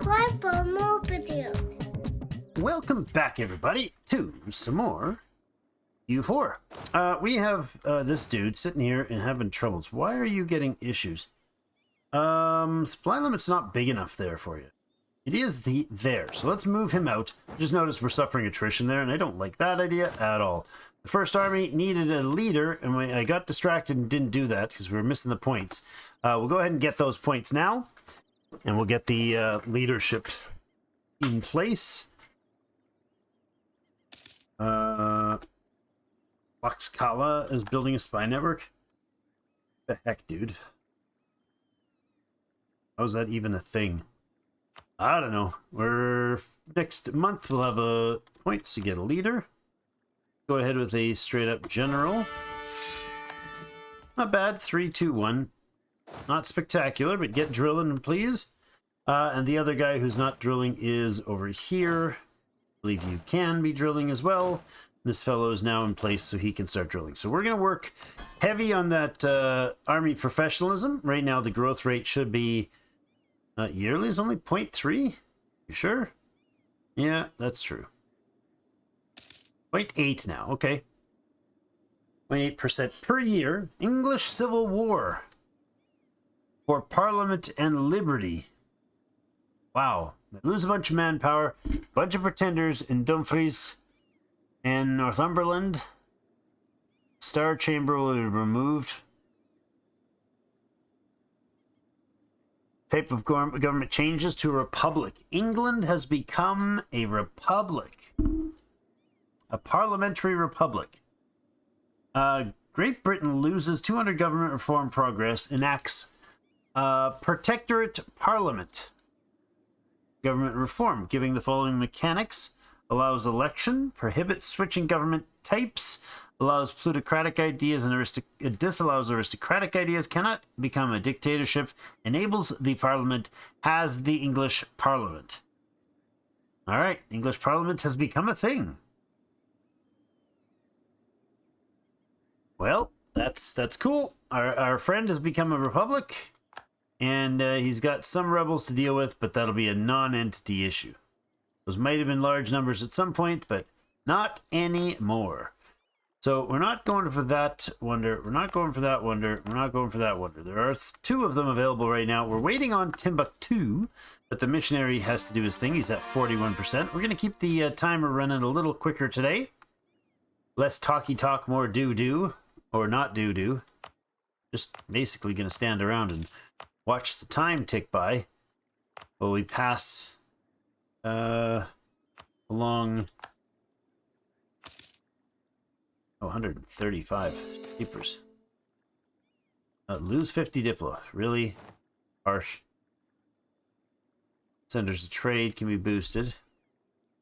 subscribe for more videos. Welcome back, everybody, to some more EU4. We have this dude sitting here and having troubles. Why are you getting issues? Supply limit's not big enough there for you. It is there, so let's move him out. Just notice we're suffering attrition there, and I don't like that idea at all. The first army needed a leader, and I got distracted and didn't do that because we were missing the points. We'll go ahead and get those points now, and we'll get the leadership in place. Tlaxcala is building a spy network. The heck, dude? How's that even a thing? I don't know. Next month we'll have points to get a leader. Go ahead with a straight up general. Not bad. 3, 2, 1. Not spectacular, but get drilling, please. And the other guy who's not drilling is over here. I believe you can be drilling as well. This fellow is now in place so he can start drilling. So we're going to work heavy on that army professionalism. Right now the growth rate should be yearly is only 0.3. You sure? Yeah, that's true. 0.8 now. Okay. 0.8% per year. English Civil War for Parliament and Liberty. Wow. They lose a bunch of manpower. Bunch of pretenders in Dumfries and Northumberland. Star Chamber will be removed. Type of government changes to a republic. England has become a republic. A parliamentary republic. Great Britain loses 200 government reform progress, enacts protectorate parliament. Government reform, giving the following mechanics: allows election, prohibits switching government types, allows plutocratic ideas and disallows aristocratic ideas, cannot become a dictatorship, enables the parliament, has the English parliament. All right, English parliament has become a thing. Well, that's cool. Our friend has become a republic, and he's got some rebels to deal with, but that'll be a non-entity issue. Those might have been large numbers at some point, but not anymore. So we're not going for that wonder. We're not going for that wonder. We're not going for that wonder. There are two of them available right now. We're waiting on Timbuktu, but the missionary has to do his thing. He's at 41%. We're going to keep the timer running a little quicker today. Less talky talk, more do-do. Or not do-do. Just basically going to stand around and watch the time tick by while we pass along 135 keepers. Lose 50 diplo. Really harsh. Centers of trade can be boosted.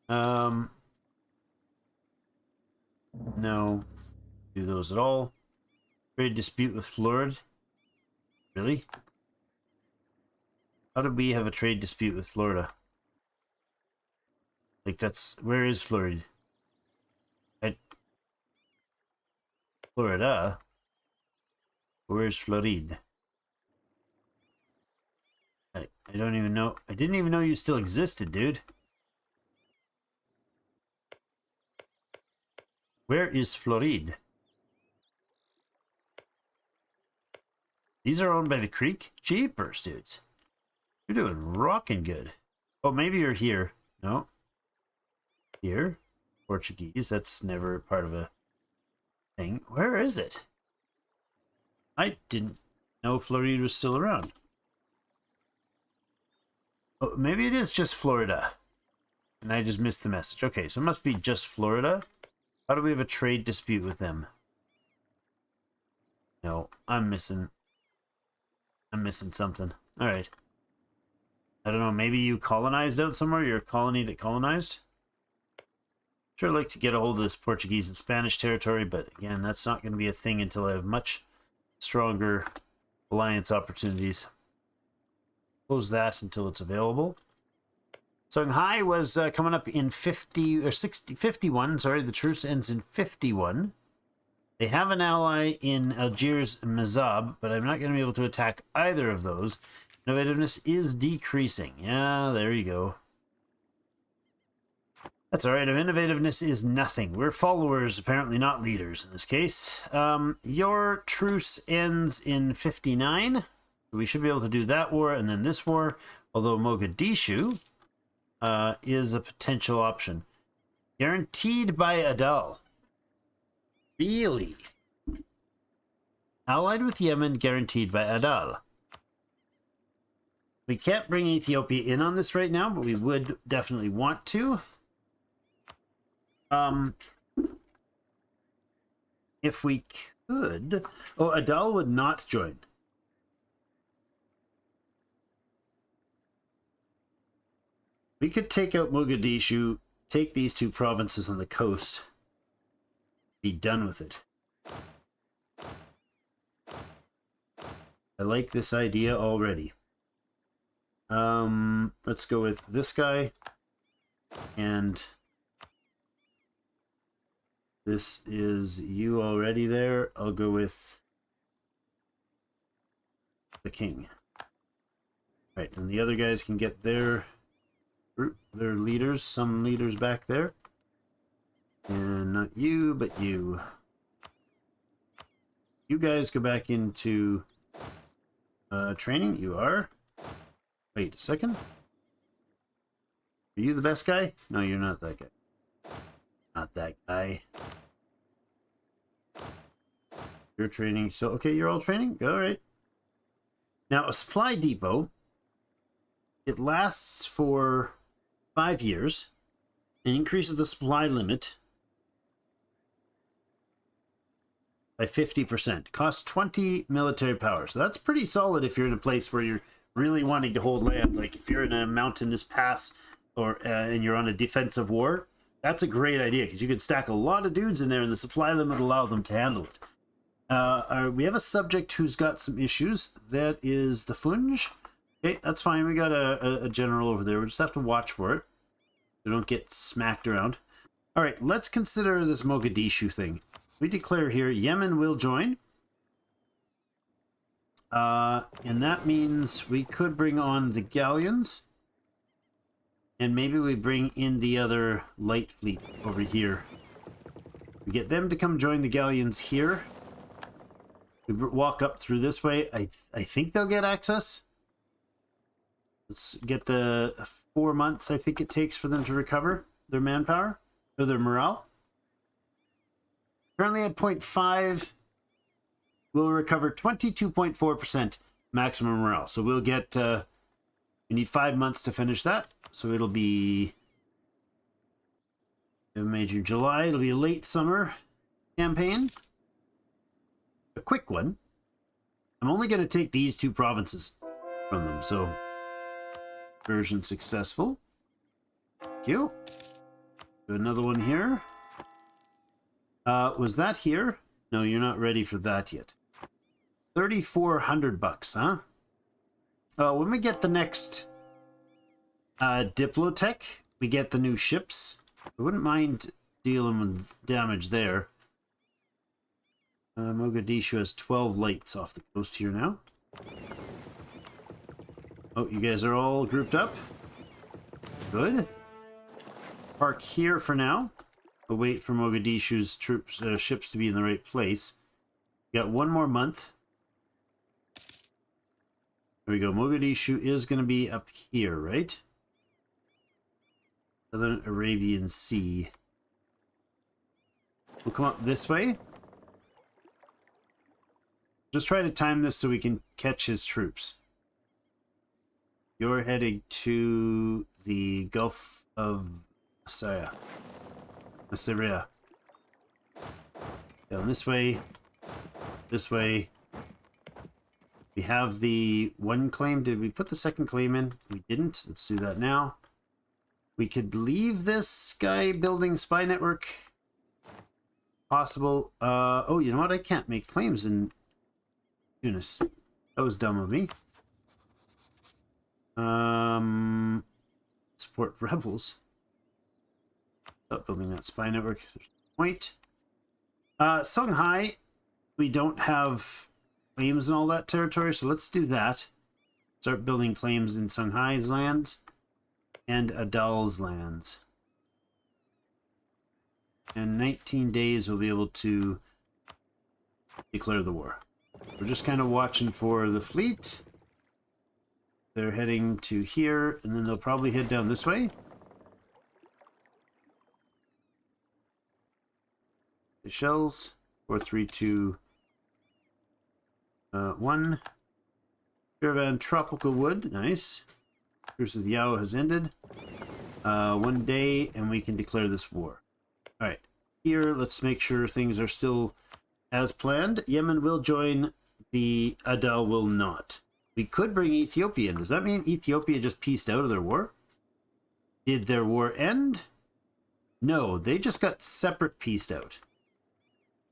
No. Do those at all. Trade dispute with Florida. Really? How did we have a trade dispute with Florida? Like, that's... Where is Florida? Florida? Where's Florida? I don't even know. I didn't even know you still existed, dude. Where is Florida? These are owned by the Creek? Jeepers, dudes. You're doing rockin' good. Oh, maybe you're here. No. Here. Portuguese. That's never part of a thing. Where is it? I didn't know Florida was still around. Oh, maybe it is just Florida. And I just missed the message. Okay, so it must be just Florida. How do we have a trade dispute with them? No, I'm missing something. All right. I don't know. Maybe you colonized out somewhere. You're a colony that colonized. Sure, I'd like to get a hold of this Portuguese and Spanish territory, but again, that's not going to be a thing until I have much stronger alliance opportunities. Close that until it's available. Songhai was coming up in 51. Sorry, the truce ends in 51. They have an ally in Algiers Mazab, but I'm not going to be able to attack either of those Innovativeness is decreasing. Yeah, there you go. That's alright. Innovativeness is nothing. We're followers, apparently not leaders in this case. Your truce ends in 59. We should be able to do that war and then this war. Although Mogadishu is a potential option. Guaranteed by Adal. Really? Allied with Yemen, guaranteed by Adal. We can't bring Ethiopia in on this right now, but we would definitely want to. If we could... Oh, Adal would not join. We could take out Mogadishu, take these two provinces on the coast, be done with it. I like this idea already. Let's go with this guy, and this is you already there. I'll go with the king. Right, and the other guys can get their leaders, some leaders back there. And not you, but you. You guys go back into training. You are. Wait a second. Are you the best guy? No, you're not that guy. Not that guy. You're training. So, okay, you're all training? All right. Now, a supply depot, it lasts for 5 years and increases the supply limit by 50%. Costs 20 military power. So that's pretty solid if you're in a place where you're really wanting to hold land. Like if you're in a mountainous pass or and you're on a defensive war, that's a great idea because you could stack a lot of dudes in there and the supply limit will allow them to handle it. We have a subject who's got some issues. That is the Funj. Okay, that's fine. We got a general over there. We just have to watch for it. So don't get smacked around. All right, let's consider this Mogadishu thing. We declare here Yemen will join. And that means we could bring on the galleons. And maybe we bring in the other light fleet over here. We get them to come join the galleons here. We walk up through this way. I think they'll get access. Let's get the 4 months I think it takes for them to recover their manpower or their morale. Currently at 0.5, we'll recover 22.4% maximum morale. So we'll get, we need 5 months to finish that. So it'll be May, June, July. It'll be a late summer campaign. A quick one. I'm only going to take these 2 provinces from them. So version successful. Thank you. Do another one here. Was that here? No, you're not ready for that yet. 3,400 bucks, huh? When we get the next Diplotech, we get the new ships. I wouldn't mind dealing with damage there. Mogadishu has 12 lights off the coast here now. Oh, you guys are all grouped up? Good. Park here for now. We'll wait for Mogadishu's troops, ships to be in the right place. We got 1 more month. There we go. Mogadishu is going to be up here, right? Southern Arabian Sea. We'll come up this way. Just try to time this so we can catch his troops. You're heading to the Gulf of Syria. Down this way. This way. We have the 1 claim. Did we put the 2nd claim in? We didn't. Let's do that now. We could leave this guy building spy network. Possible. Oh, you know what? I can't make claims in Tunis. That was dumb of me. Support rebels. Stop building that spy network. There's no point. Songhai, we don't have claims in all that territory, so let's do that. start building claims in Songhai's lands and Adal's lands. In 19 days, we'll be able to declare the war. We're just kind of watching for the fleet. They're heading to here, and then they'll probably head down this way. The shells. 4, 3, 2, 1. Caravan tropical wood. Nice. Truce with Yao has ended. 1 day, and we can declare this war. Alright. Here, let's make sure things are still as planned. Yemen will join. The Adal will not. We could bring Ethiopia in. Does that mean Ethiopia just pieced out of their war? Did their war end? No, they just got separate pieced out.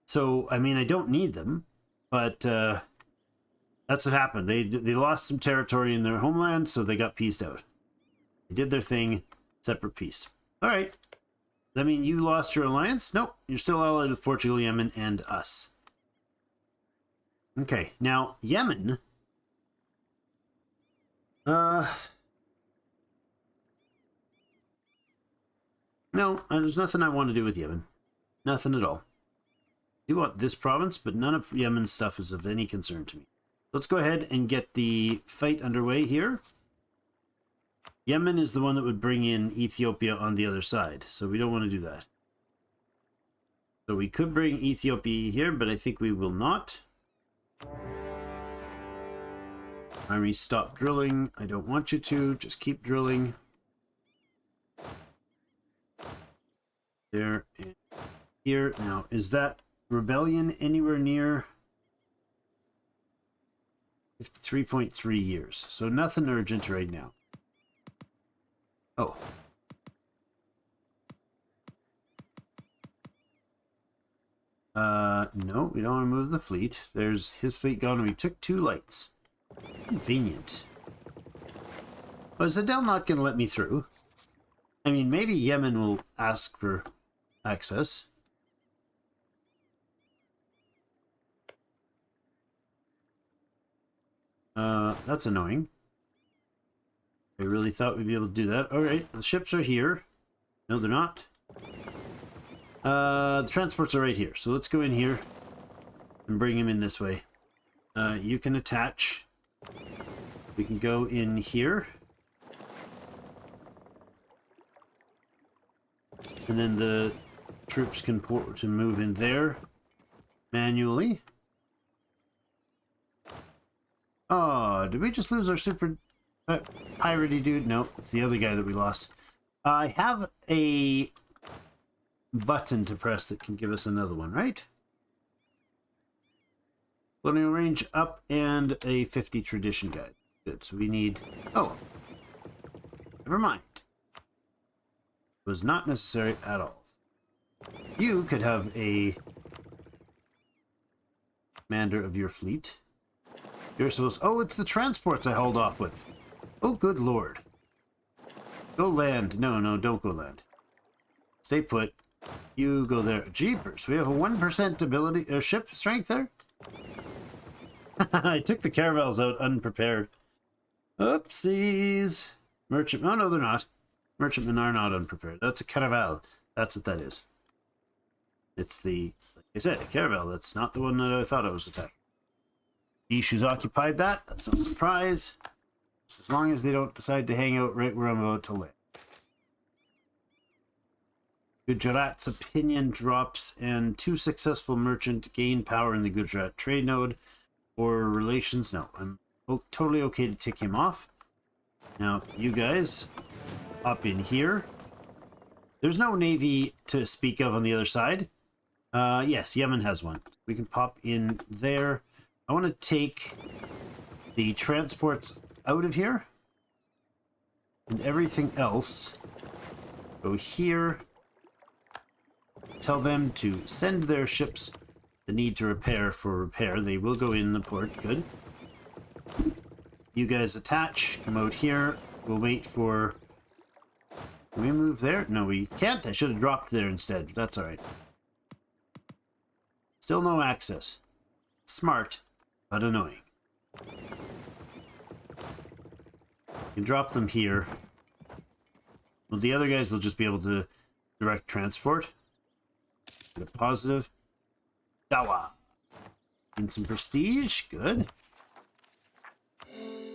So, I mean, I don't need them, but that's what happened. They lost some territory in their homeland, so they got pieced out. They did their thing, separate pieced. All right. Does that mean you lost your alliance? Nope. You're still allied with Portugal, Yemen, and us. Okay, now, Yemen... No, there's nothing I want to do with Yemen. Nothing at all. You want this province, but none of Yemen's stuff is of any concern to me. Let's go ahead and get the fight underway here. Yemen is the one that would bring in Ethiopia on the other side, so we don't want to do that. So we could bring Ethiopia here, but I think we will not. Army, stop drilling. I don't want you to. Just keep drilling. There and here. Now, is that rebellion anywhere near 53.3 years? So nothing urgent right now. Oh. No, we don't want to move the fleet. There's his fleet gone, and we took 2 lights. Convenient. Oh, is Adel not going to let me through? I mean, maybe Yemen will ask for access. That's annoying. I really thought we'd be able to do that. Alright, the ships are here. No, they're not. The transports are right here. So let's go in here and bring him in this way. You can attach. We can go in here. And then the troops can to move in there manually. Oh, did we just lose our super piratey dude? No, it's the other guy that we lost. I have a button to press that can give us another one, right? Colonial range up and a 50 tradition guide. Good, so we need... Oh, never mind. It was not necessary at all. You could have a commander of your fleet. You're supposed... Oh, it's the transports I hauled off with. Oh, good lord. Go land. No, no, don't go land. Stay put. You go there. Jeepers, we have a 1% ability... ship strength there? I took the caravels out unprepared. Oopsies. Merchant... Oh, no, they're not. Merchantmen are not unprepared. That's a caravel. That's what that is. It's the... Like I said, a caravel. That's not the one that I thought I was attacking. Issues occupied that. That's no surprise. Just as long as they don't decide to hang out right where I'm about to land. Gujarat's opinion drops, and 2 successful merchant gain power in the Gujarat trade node. Or relations. No, I'm totally okay to tick him off. Now, you guys up in here. There's no navy to speak of on the other side. Yes, Yemen has one. We can pop in there. I want to take the transports out of here. And everything else. Go here. Tell them to send their ships that need to repair for repair. They will go in the port. Good. You guys attach. Come out here. We'll wait for... Can we move there? No, we can't. I should have dropped there instead. But that's alright. Still no access. Smart, but annoying. You can drop them here. Well, the other guys will just be able to direct transport. Get a positive. Dawa. And some prestige. Good.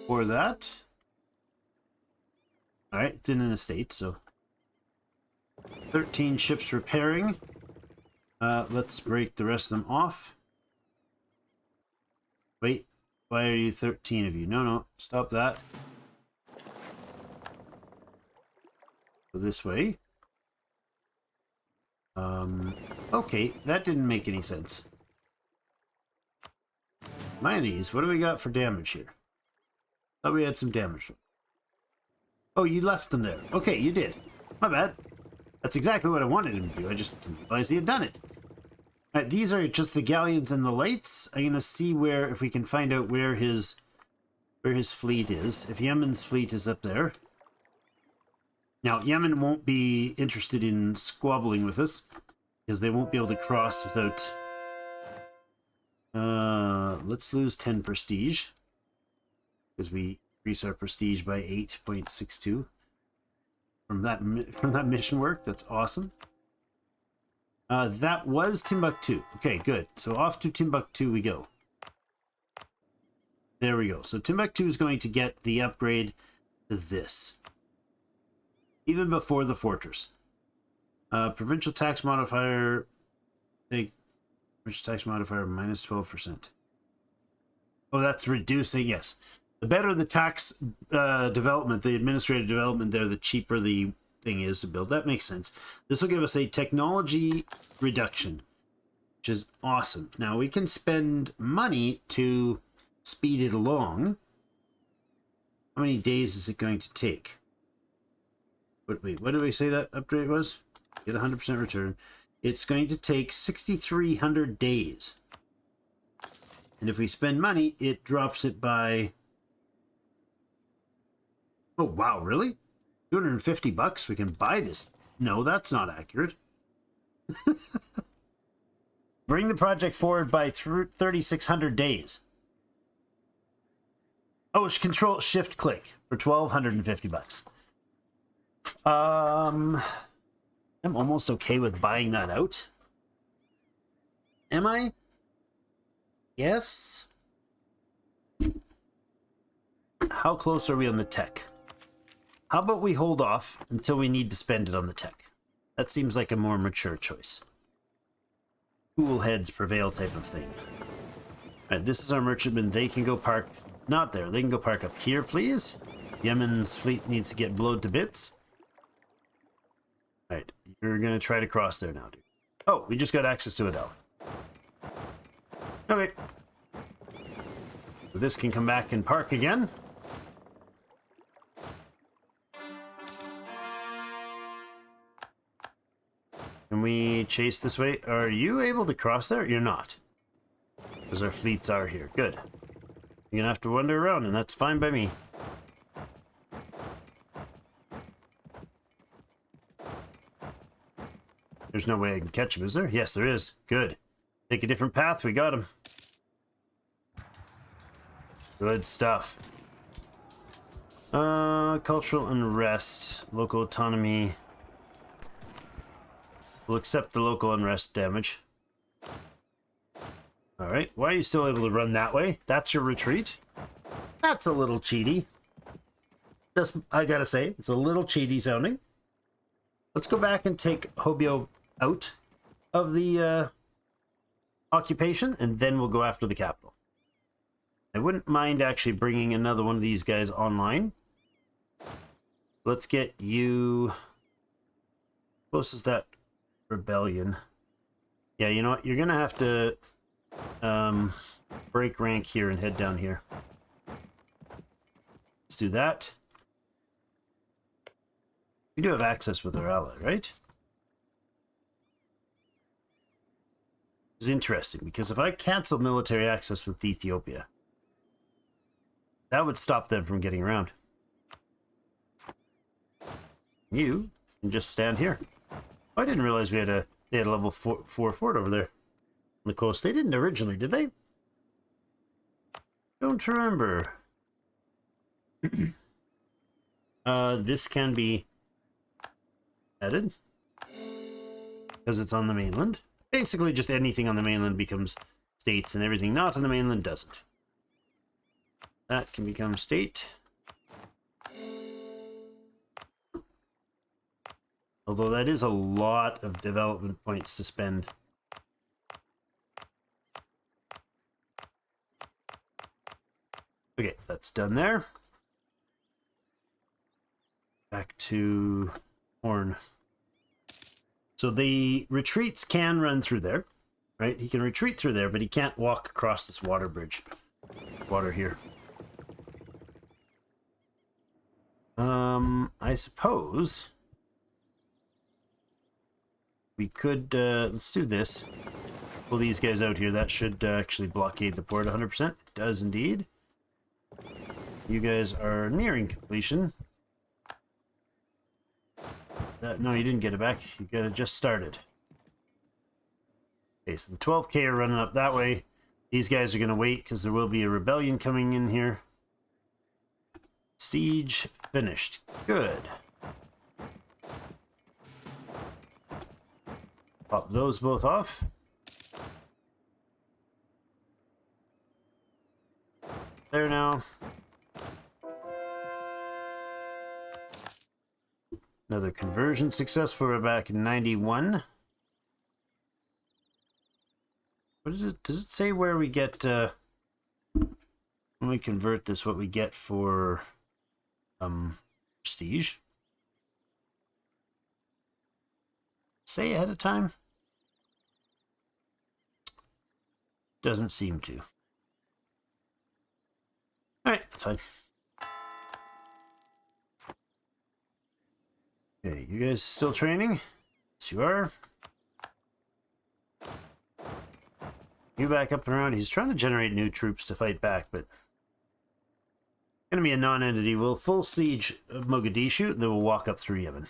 For that. Alright, it's in an estate, so 13 ships repairing. Let's break the rest of them off. Wait, why are you 13 of you? No, stop that. Go this way. Okay, that didn't make any sense. Mayonnaise, what do we got for damage here? Thought we had some damage. Oh, you left them there. Okay, you did. My bad. That's exactly what I wanted him to do. I just didn't realize he had done it. Alright, these are just the galleons and the lights. I'm gonna see where, if we can find out where his fleet is. If Yemen's fleet is up there. Now, Yemen won't be interested in squabbling with us, because they won't be able to cross without... let's lose 10 prestige. Because we increase our prestige by 8.62 from that mission work. That's awesome. That was Timbuktu. Okay, good. So off to Timbuktu we go. There we go. So Timbuktu is going to get the upgrade to this. Even before the fortress. Provincial tax modifier. Take provincial tax modifier minus 12%. Oh, that's reducing. Yes. The better the tax development, the administrative development there, the cheaper the thing is to build. That makes sense. This will give us a technology reduction, which is awesome. Now we can spend money to speed it along. How many days is it going to take? Wait, what did we say that upgrade was? Get 100% return. It's going to take 6,300 days. And if we spend money, it drops it by... Oh, wow, really? 250 bucks? We can buy this. No, that's not accurate. Bring the project forward by 3,600 days. Oh, control shift click for 1,250 bucks. I'm almost okay with buying that out. Am I? Yes. How close are we on the tech? How about we hold off until we need to spend it on the tech? That seems like a more mature choice. Cool heads prevail type of thing. Alright, this is our merchantman. They can go park... Not there. They can go park up here, please. Yemen's fleet needs to get blowed to bits. Alright, you're going to try to cross there now, dude. Oh, we just got access to Adele. Okay. So this can come back and park again. Can we chase this way? Are you able to cross there? You're not. Because our fleets are here. Good. You're going to have to wander around, and that's fine by me. There's no way I can catch him, is there? Yes, there is. Good. Take a different path. We got him. Good stuff. Cultural unrest. Local autonomy. We'll accept the local unrest damage. Alright, why are you still able to run that way? That's your retreat? That's a little cheaty. Just, I gotta say, it's a little cheaty sounding. Let's go back and take Hobyo out of the occupation, and then we'll go after the capital. I wouldn't mind actually bringing another one of these guys online. Let's get you... Close as that rebellion. Yeah, you know what? You're gonna have to break rank here and head down here. Let's do that. We do have access with our ally, right? It's interesting because if I cancel military access with Ethiopia, that would stop them from getting around. You can just stand here. Oh, I didn't realize they had a level 4 fort over there on the coast. They didn't originally, did they? Don't remember. This can be added because it's on the mainland. Basically, just anything on the mainland becomes states, and everything not on the mainland doesn't. That can become state. Although that is a lot of development points to spend. Okay, that's done there. Back to Horn. So the retreats can run through there, right? He can retreat through there, but he can't walk across this water bridge. Water here. I suppose we could, let's do this. Pull these guys out here. That should actually blockade the port 100%. It does indeed. You guys are nearing completion. No, you didn't get it back. You got it just started. Okay, so the 12K are running up that way. These guys are going to wait because there will be a rebellion coming in here. Siege finished. Good. Pop those both off. There now. Another conversion successful. We're back in 91. What is it? Does it say where we get, when we convert this, what we get for, prestige? Say ahead of time? Doesn't seem to. Alright, that's fine. Okay, you guys still training? Yes, you are. You back up and around. He's trying to generate new troops to fight back, but gonna be a non-entity. We'll full siege of Mogadishu, and then we'll walk up through Yemen.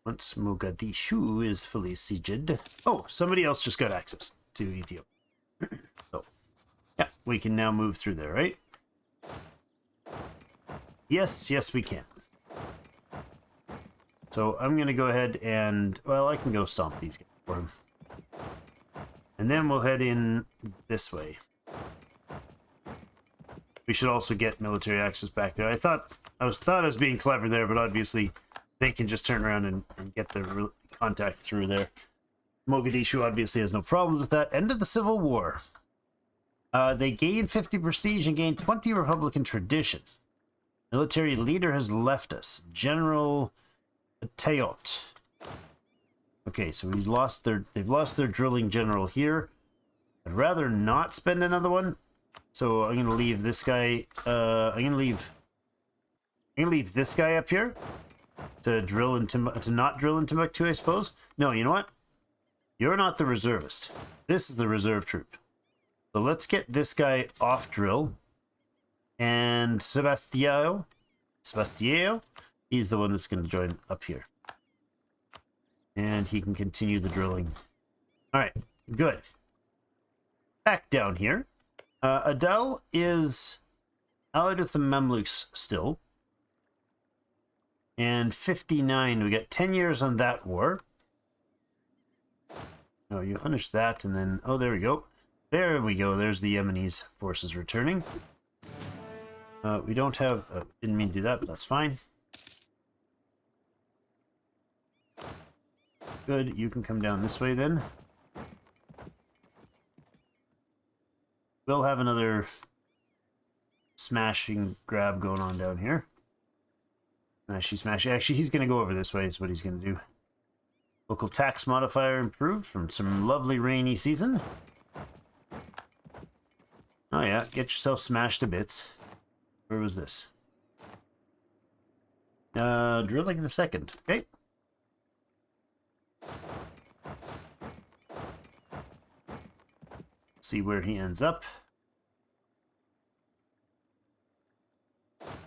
Once Mogadishu is fully sieged. Oh, somebody else just got access to Ethiopia. So, yeah, we can now move through there, right? Yes, yes, we can. So I'm going to go ahead and, well, I can go stomp these guys for him. And then we'll head in this way. We should also get military access back there. I thought I was being clever there, but obviously they can just turn around and get their contact through there. Mogadishu obviously has no problems with that. End of the Civil War. They gain 50 prestige and gain 20 Republican tradition. Military leader has left us. General Teot. Okay, so they've lost their drilling general here. I'd rather not spend another one. So I'm gonna leave this guy. I'm gonna leave this guy up here to not drill in Timbuktu, I suppose. No, you know what? You're not the reservist. This is the reserve troop. So let's get this guy off drill. And Sebastião, he's the one that's going to join up here. And he can continue the drilling. All right, good. Back down here. Adel is allied with the Mamluks still. And 59, we got 10 years on that war. Oh, you finish that and then, oh, there we go. There we go, there's the Yemenis forces returning. We don't have, didn't mean to do that, but that's fine. Good, you can come down this way then. We'll have another smashing grab going on down here. She's smashing. Actually, he's going to go over this way, is what he's going to do. Local tax modifier improved from some lovely rainy season. Oh yeah, get yourself smashed to bits. Where was this? Drilling the second. Okay. See where he ends up.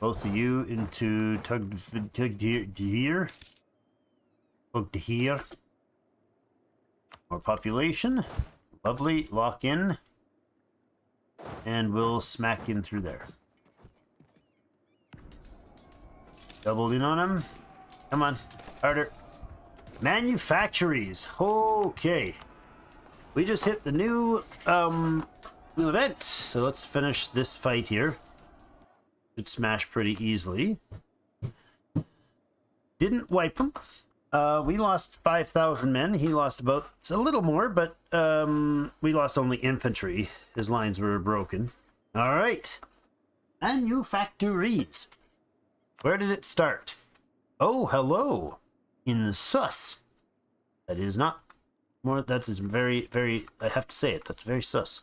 Both of you into Tugdheer. More population. Lovely. Lock in. And we'll smack in through there. Double in on him. Come on. Harder. Manufactories. Okay. We just hit the new event. So let's finish this fight here. Should smash pretty easily. Didn't wipe him. We lost 5,000 men. He lost about a little more, but we lost only infantry. His lines were broken. All right. Manufactories. Where did it start? Oh, hello. In sus. That is not more. That is very, very. I have to say it. That's very sus.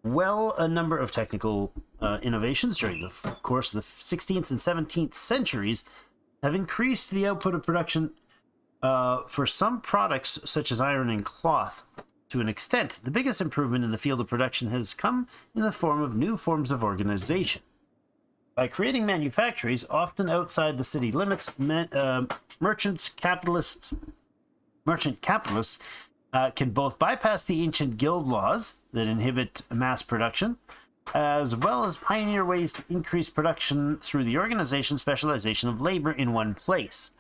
Well, a number of technical innovations during the course of the 16th and 17th centuries have increased the output of production for some products, such as iron and cloth, to an extent. The biggest improvement in the field of production has come in the form of new forms of organization. By creating manufactories, often outside the city limits, merchant capitalists can both bypass the ancient guild laws that inhibit mass production, as well as pioneer ways to increase production through the organization specialization of labor in one place.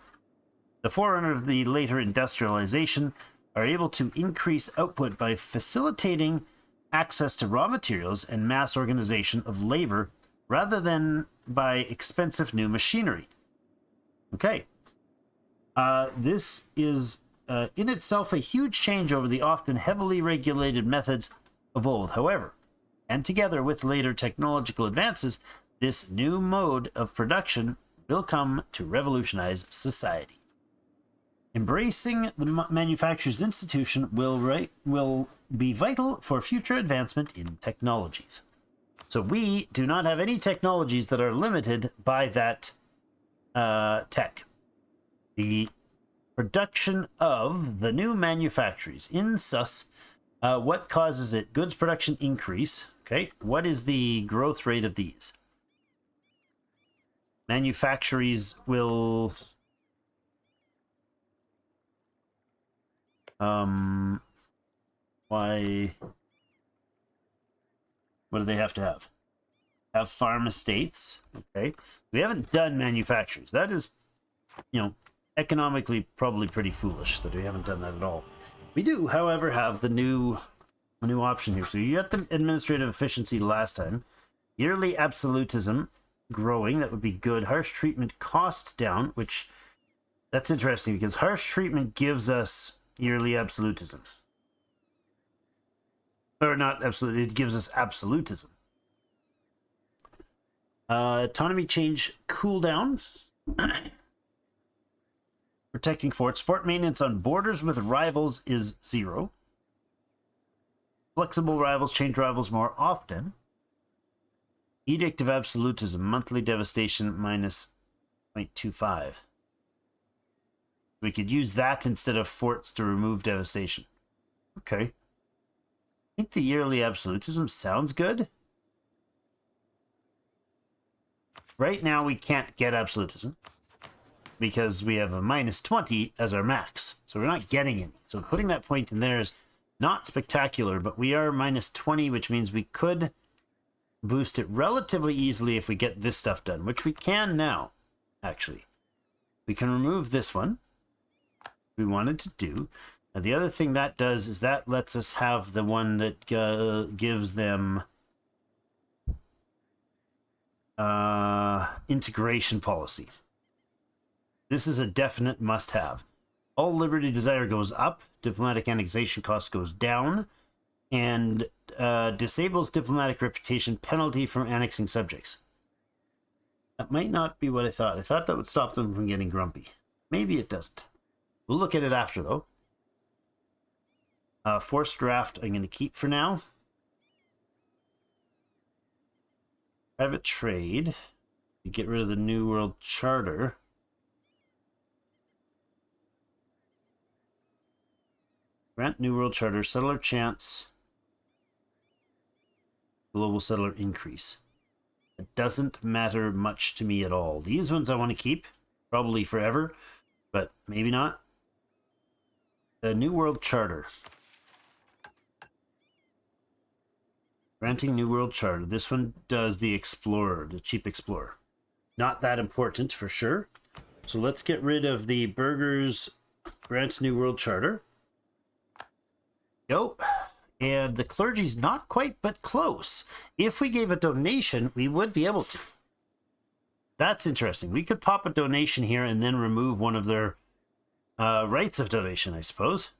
The forerunner of the later industrialization are able to increase output by facilitating access to raw materials and mass organization of labor rather than by expensive new machinery. Okay. This is in itself a huge change over the often heavily regulated methods of old, however, and together with later technological advances, this new mode of production will come to revolutionize society. Embracing the manufacturer's institution will be vital for future advancement in technologies. So we do not have any technologies that are limited by that tech. The production of the new manufactories in sus. What causes it? Goods production increase. Okay. What is the growth rate of these? Manufactories will... why... What do they have to have? Have farm estates. Okay. We haven't done manufactories. That is, economically probably pretty foolish that we haven't done that at all. We do, however, have the new option here. So you got the administrative efficiency last time. Yearly absolutism growing. That would be good. Harsh treatment cost down, which that's interesting because harsh treatment gives us yearly absolutism. Or not absolutely, it gives us absolutism. Autonomy change cooldown. Protecting forts. Fort maintenance on borders with rivals is 0. Flexible rivals change rivals more often. Edict of absolutism. Monthly devastation minus 0.25. We could use that instead of forts to remove devastation. Okay. I think the yearly absolutism sounds good. Right now we can't get absolutism because we have a minus 20 as our max. So we're not getting any. So putting that point in there is not spectacular, but we are minus 20, which means we could boost it relatively easily if we get this stuff done, which we can now, actually. We can remove this one we wanted to do. Now, the other thing that does is that lets us have the one that gives them integration policy. This is a definite must-have. All liberty desire goes up, diplomatic annexation cost goes down, and disables diplomatic reputation penalty from annexing subjects. That might not be what I thought. I thought that would stop them from getting grumpy. Maybe it doesn't. We'll look at it after, though. Forced draft I'm going to keep for now. Private trade. Get rid of the New World Charter. Grant New World Charter. Settler chance. Global settler increase. It doesn't matter much to me at all. These ones I want to keep. Probably forever. But maybe not. The New World Charter. Granting New World Charter. This one does the Explorer, the cheap Explorer. Not that important for sure. So let's get rid of the burgers. Grant New World Charter. Go. And the clergy's not quite, but close. If we gave a donation, we would be able to. That's interesting. We could pop a donation here and then remove one of their rights of donation, I suppose.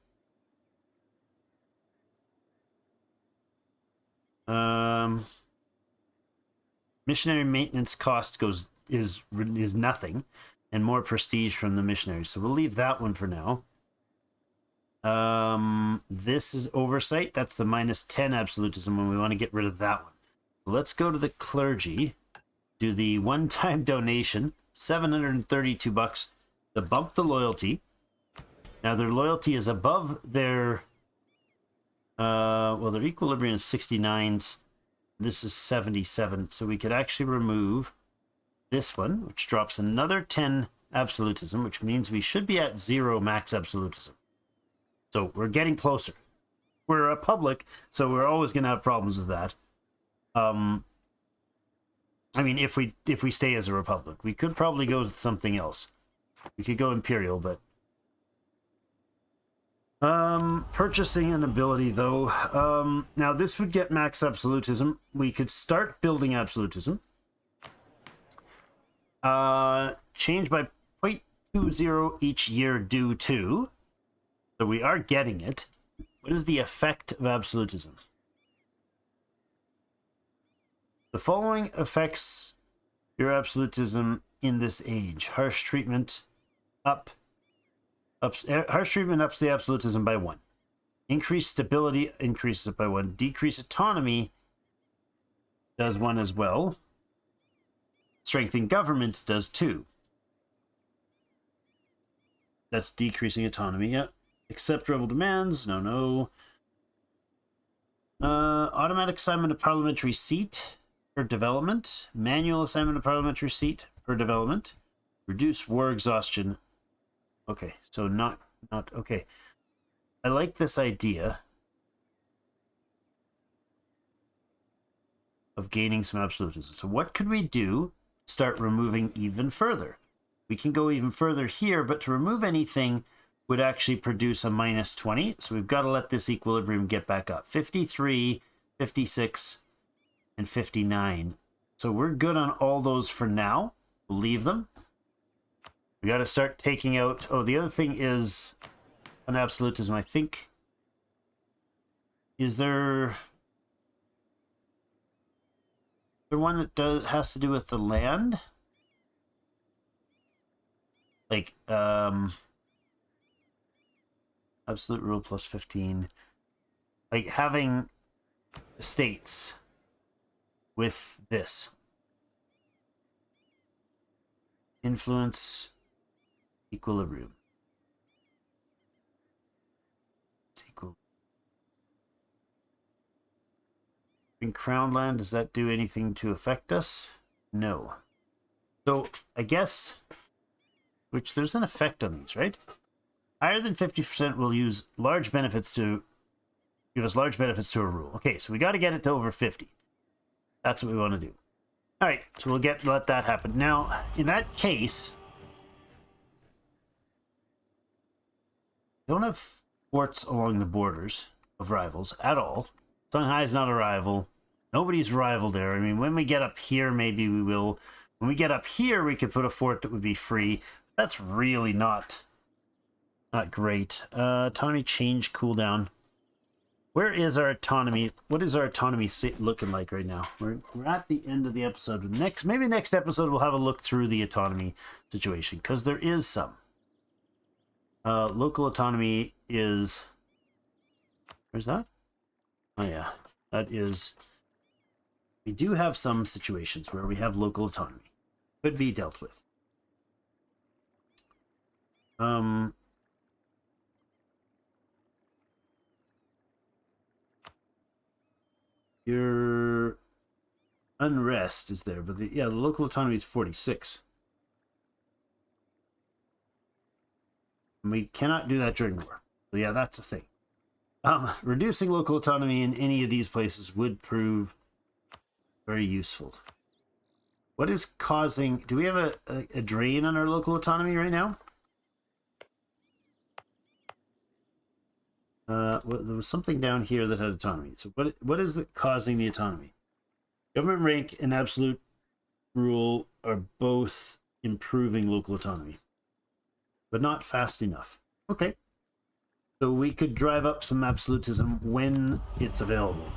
Missionary maintenance cost is nothing, and more prestige from the missionaries. So we'll leave that one for now. This is oversight. That's the -10 absolutism, and we want to get rid of that one. Let's go to the clergy. Do the one-time donation, $732 to bump the loyalty. Now their loyalty is above their well, their equilibrium is 69. This is 77. So we could actually remove this one, which drops another 10 absolutism, which means we should be at 0 max absolutism. So we're getting closer. We're a republic, so we're always going to have problems with that. I mean, if we stay as a republic, we could probably go with something else. We could go imperial, but purchasing an ability though. Now this would get max absolutism. We could start building absolutism. Change by 0.20 each year due to. So we are getting it. What is the effect of absolutism? The following affects your absolutism in this age. Harsh treatment ups the absolutism by 1. Increased stability increases it by 1. Decrease autonomy does 1 as well. Strengthen government does 2. That's decreasing autonomy. Yeah. Accept rebel demands. No. Automatic assignment of parliamentary seat per development. Manual assignment of parliamentary seat per development. Reduce war exhaustion. Okay, so not okay. I like this idea of gaining some absolutism. So what could we do? Start removing even further. We can go even further here, but to remove anything would actually produce a -20. So we've got to let this equilibrium get back up. 53, 56, and 59. So we're good on all those for now. We'll leave them. We got to start taking out... Oh, the other thing is an absolutism, I think. Is there one that has to do with the land? Like, absolute rule plus 15. Like having estates with this. Influence... Equilibrium. It's equal. In Crown Land, does that do anything to affect us? No. So I guess, which there's an effect on these, right? Higher than 50% will use large benefits to give us large benefits to a rule. Okay, so we got to get it to over 50. That's what we want to do. All right, so we'll let that happen. Now, in that case, don't have forts along the borders of rivals at all. Shanghai is not a rival. Nobody's a rival there. I mean, when we get up here, maybe we will. When we get up here, we could put a fort that would be free. That's really not great. Autonomy change cooldown. Where is our autonomy? What is our autonomy looking like right now? We're at the end of the episode. Maybe next episode we'll have a look through the autonomy situation, because there is some. Local autonomy is... Where's that? Oh yeah, that is... We do have some situations where we have local autonomy. Could be dealt with. Your unrest is there, but the local autonomy is 46. And we cannot do that during war. So yeah, that's the thing. Reducing local autonomy in any of these places would prove very useful. What is causing... Do we have a drain on our local autonomy right now? There was something down here that had autonomy. So what is causing the autonomy? Government rank and absolute rule are both improving local autonomy, but not fast enough. Okay. So we could drive up some absolutism when it's available.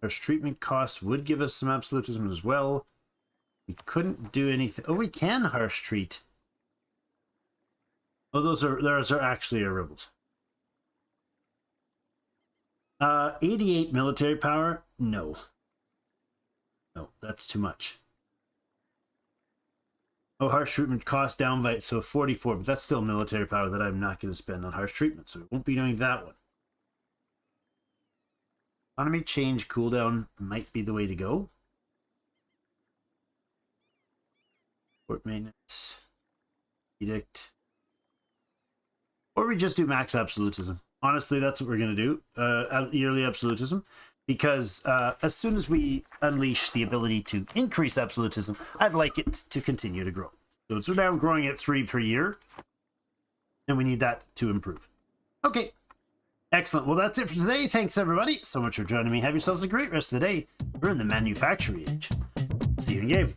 Harsh treatment cost would give us some absolutism as well. We couldn't do anything. Oh, we can harsh treat. Oh, those are actually our rebels. 88 military power? No. No, that's too much. Oh, harsh treatment cost down by, so 44, but that's still military power that I'm not going to spend on harsh treatment, so we won't be doing that one. Economy change cooldown might be the way to go. Port maintenance. Edict. Or we just do max absolutism. Honestly, that's what we're going to do. Yearly absolutism. Because as soon as we unleash the ability to increase absolutism, I'd like it to continue to grow. So now I'm growing at 3 per year. And we need that to improve. Okay. Excellent. Well, that's it for today. Thanks, everybody, so much for joining me. Have yourselves a great rest of the day. We're in the manufacturing age. See you in game.